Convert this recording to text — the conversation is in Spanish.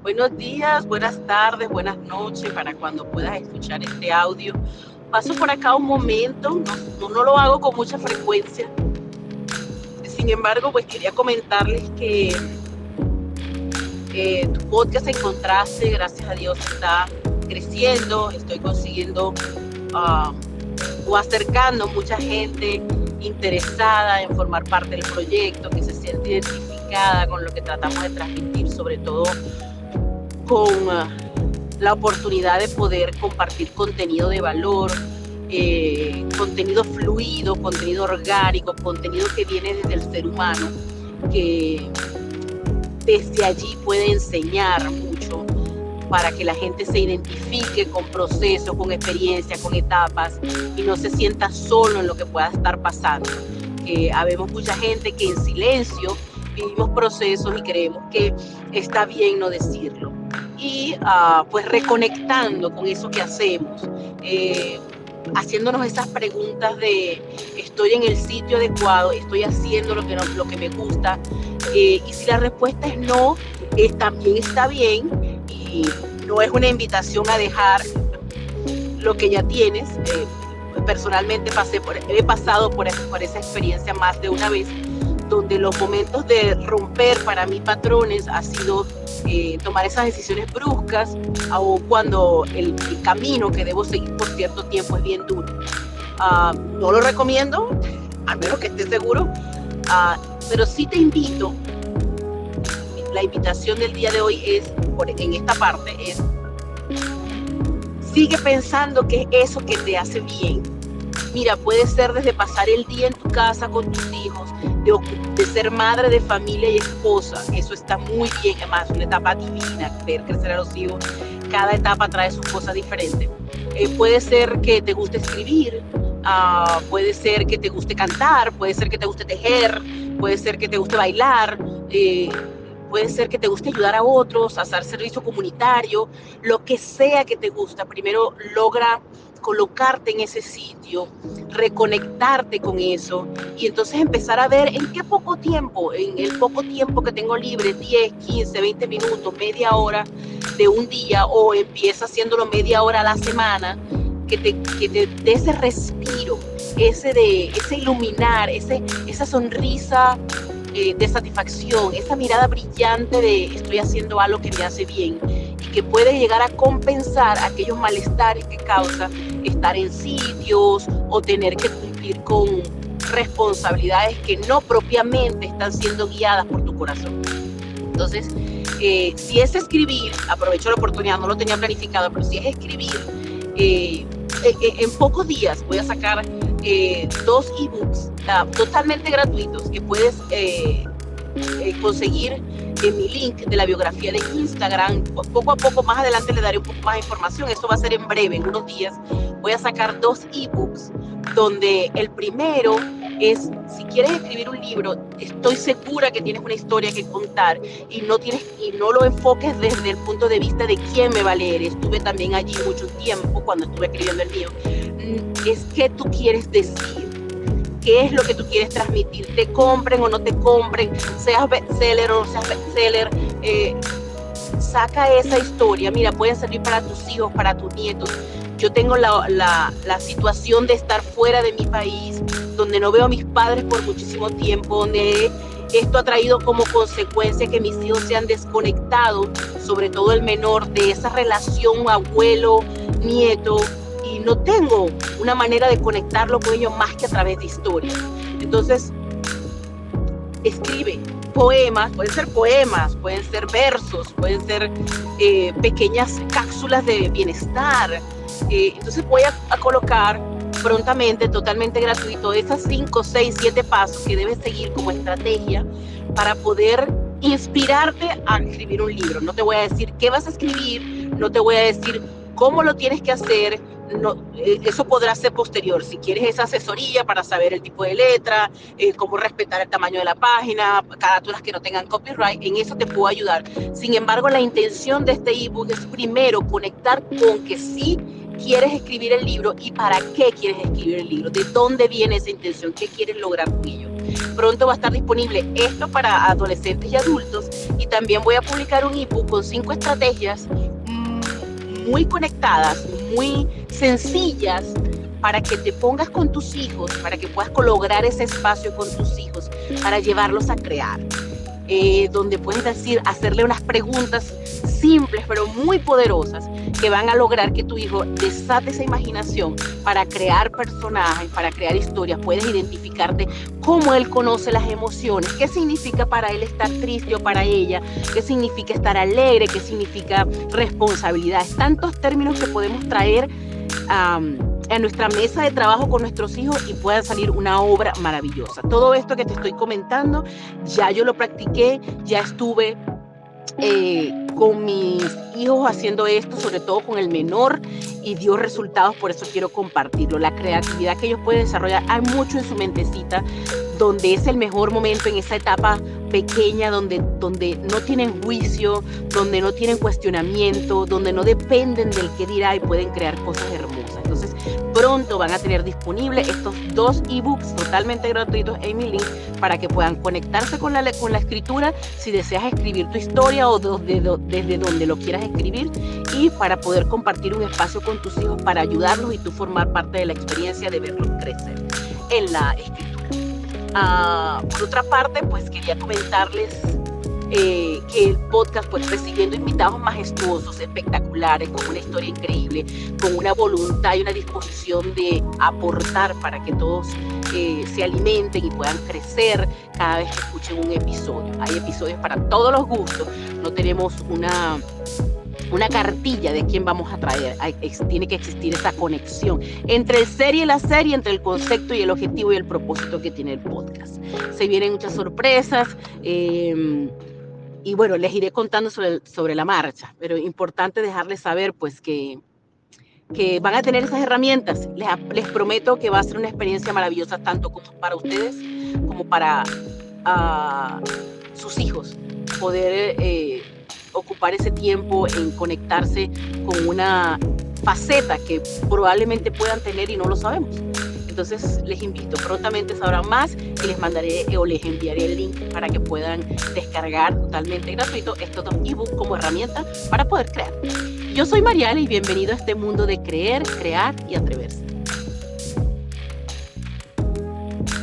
Buenos días, buenas tardes, buenas noches para cuando puedas escuchar este audio. Paso por acá un momento, no lo hago con mucha frecuencia. Sin embargo, pues quería comentarles que tu podcast Encontraste, gracias a Dios, está creciendo. Estoy consiguiendo o acercando mucha gente interesada en formar parte del proyecto, que se siente identificada con lo que tratamos de transmitir, sobre todo con la oportunidad de poder compartir contenido de valor, contenido fluido, contenido orgánico, contenido que viene desde el ser humano, que desde allí puede enseñar mucho para que la gente se identifique con procesos, con experiencias, con etapas y no se sienta solo en lo que pueda estar pasando. Habemos mucha gente que en silencio vivimos procesos y creemos que está bien no decirlo. Y pues reconectando con eso que hacemos, haciéndonos esas preguntas de estoy en el sitio adecuado, estoy haciendo lo que me gusta, y si la respuesta es no, también está bien y no es una invitación a dejar lo que ya tienes. Personalmente he pasado por esa experiencia más de una vez, donde los momentos de romper para mí patrones ha sido tomar esas decisiones bruscas, aun cuando el camino que debo seguir por cierto tiempo es bien duro. No lo recomiendo, a menos que estés seguro, pero sí te invito. La invitación del día de hoy en esta parte es: sigue pensando que es eso que te hace bien. Mira, puede ser desde pasar el día en tu casa con tus hijos, de ser madre de familia y esposa. Eso está muy bien, además, una etapa divina, ver crecer a los hijos. Cada etapa trae sus cosas diferentes. Puede ser que te guste escribir, puede ser que te guste cantar, puede ser que te guste tejer, puede ser que te guste bailar, puede ser que te guste ayudar a otros, hacer servicio comunitario, lo que sea que te gusta. Primero logra colocarte en ese sitio, reconectarte con eso y entonces empezar a ver en el poco tiempo que tengo libre, 10, 15, 20 minutos, media hora de un día, o empieza haciéndolo media hora a la semana, que te dé ese respiro, ese iluminar, esa sonrisa de satisfacción, esa mirada brillante de estoy haciendo algo que me hace bien y que puede llegar a compensar aquellos malestares que causa estar en sitios o tener que cumplir con responsabilidades que no propiamente están siendo guiadas por tu corazón. Entonces, si es escribir, aprovecho la oportunidad, no lo tenía planificado, pero si es escribir, en pocos días voy a sacar 2 ebooks totalmente gratuitos que puedes conseguir en mi link de la biografía de Instagram. Poco a poco, más adelante le daré un poco más de información. Esto va a ser en breve, en unos días. Voy a sacar 2 ebooks, donde el primero es: si quieres escribir un libro, estoy segura que tienes una historia que contar y no lo enfoques desde el punto de vista de quién me va a leer. Estuve también allí mucho tiempo cuando estuve escribiendo el mío. Es qué tú quieres decir, qué es lo que tú quieres transmitir, te compren o no te compren, seas bestseller o no seas bestseller. Saca esa historia. Mira, pueden servir para tus hijos, para tus nietos. Yo tengo la situación de estar fuera de mi país, donde no veo a mis padres por muchísimo tiempo, donde esto ha traído como consecuencia que mis hijos se han desconectado, sobre todo el menor, de esa relación abuelo-nieto, y no tengo una manera de conectarlo con ellos más que a través de historias. Entonces, escribe poemas, pueden ser versos, pueden ser pequeñas cápsulas de bienestar. Entonces voy a colocar prontamente, totalmente gratuito, esas 5, 6, 7 pasos que debes seguir como estrategia para poder inspirarte a escribir un libro. No te voy a decir qué vas a escribir, no te voy a decir cómo lo tienes que hacer. No, eso podrá ser posterior. Si quieres esa asesoría para saber el tipo de letra, cómo respetar el tamaño de la página, carátulas que no tengan copyright, en eso te puedo ayudar. Sin embargo, la intención de este ebook es primero conectar con que sí quieres escribir el libro y para qué quieres escribir el libro, de dónde viene esa intención, qué quieres lograr con ello. Pronto va a estar disponible esto para adolescentes y adultos, y también voy a publicar un ebook con 5 estrategias muy conectadas, muy sencillas, para que te pongas con tus hijos, para que puedas lograr ese espacio con tus hijos, para llevarlos a crear. Donde puedes hacerle unas preguntas simples pero muy poderosas que van a lograr que tu hijo desate esa imaginación para crear personajes, para crear historias. Puedes identificarte cómo él conoce las emociones, qué significa para él estar triste o para ella, qué significa estar alegre, qué significa responsabilidad. Tantos términos que podemos traer a nuestra mesa de trabajo con nuestros hijos y pueda salir una obra maravillosa. Todo esto que te estoy comentando, ya yo lo practiqué, ya estuve con mis hijos haciendo esto, sobre todo con el menor, y dio resultados, por eso quiero compartirlo. La creatividad que ellos pueden desarrollar, hay mucho en su mentecita, donde es el mejor momento en esa etapa pequeña, donde no tienen juicio, donde no tienen cuestionamiento, donde no dependen del qué dirá y pueden crear cosas hermosas. Entonces, pronto van a tener disponibles estos 2 ebooks totalmente gratuitos en mi link para que puedan conectarse con la escritura si deseas escribir tu historia o desde donde lo quieras escribir, y para poder compartir un espacio con tus hijos para ayudarlos y tú formar parte de la experiencia de verlos crecer en la escritura. Por otra parte, pues quería comentarles que el podcast, pues recibiendo invitados majestuosos, espectaculares, con una historia increíble, con una voluntad y una disposición de aportar para que todos se alimenten y puedan crecer cada vez que escuchen un episodio. Hay episodios para todos los gustos, no tenemos una cartilla de quién vamos a traer. Tiene que existir esa conexión entre el ser y la serie, entre el concepto y el objetivo y el propósito que tiene el podcast. Se vienen muchas sorpresas y bueno, les iré contando sobre la marcha, pero importante dejarles saber pues que van a tener esas herramientas. Les prometo que va a ser una experiencia maravillosa tanto como para ustedes como para sus hijos, poder ocupar ese tiempo en conectarse con una faceta que probablemente puedan tener y no lo sabemos. Entonces les invito, prontamente sabrán más y les mandaré o les enviaré el link para que puedan descargar totalmente gratuito estos 2 ebooks como herramienta para poder crear. Yo soy Mariale y bienvenido a este mundo de creer, crear y atreverse.